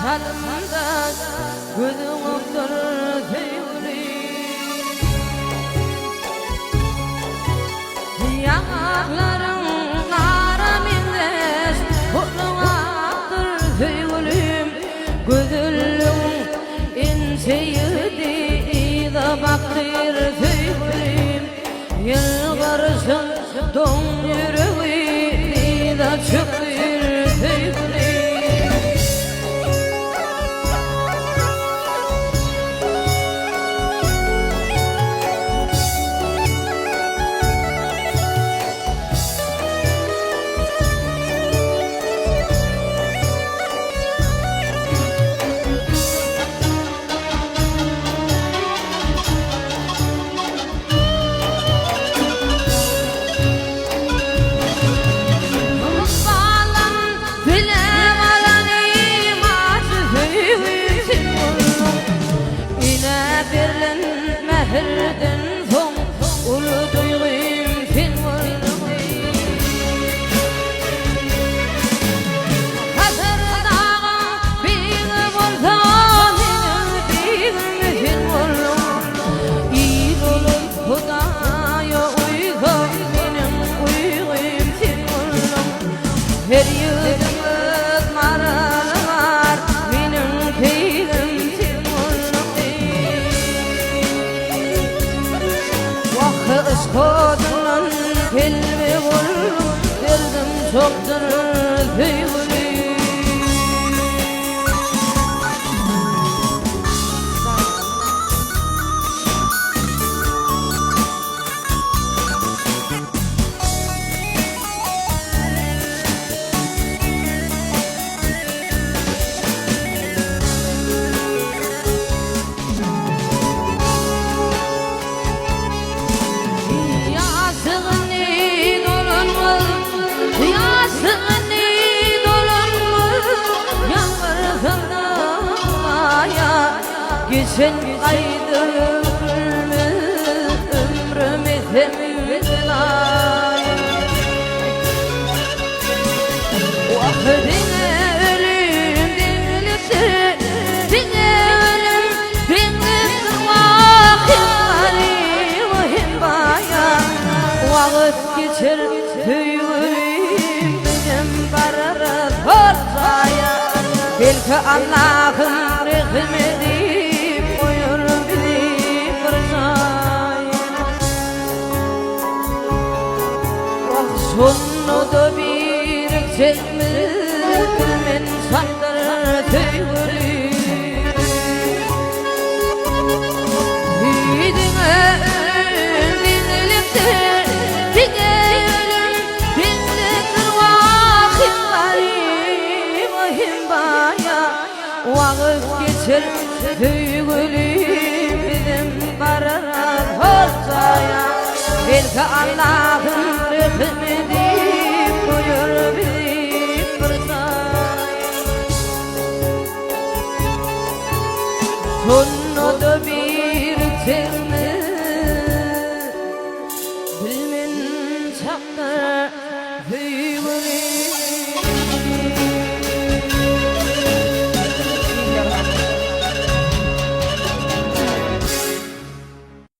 salımda gözüm oktur tüyülü yanaklarım kara mindes kolum aktır tüyülüm gözülüm inseydi da baktır tüyülüm yılgarsın don yüreği da çıktır tüyülüm Mehirden son ulu duygum fin vurdu Hazır dağım benim olsa benim fin vurdu İyi olur Hudaya uyga benim uygum fin vurdu Her yüzümüz maralı var benim keyfim Iskodundan kelime vurur derdim çoktur tüyülü Geçen aydır ömrüm etemizler Vakıdine ölüm dinlisi Dine ölüm dinlisi Vakitleri vahim bayan Vakit geçer tüyülüm benim bararız ortaya Belki Allah'ın rahmeti Sonunu da bir çekmez men sandır tüyülü Hidine dinliktir Dine ölüm dinliktir Vakitleri vahim baya Vakit geçer tüyülü Bizim bararar ortaya Belki Allah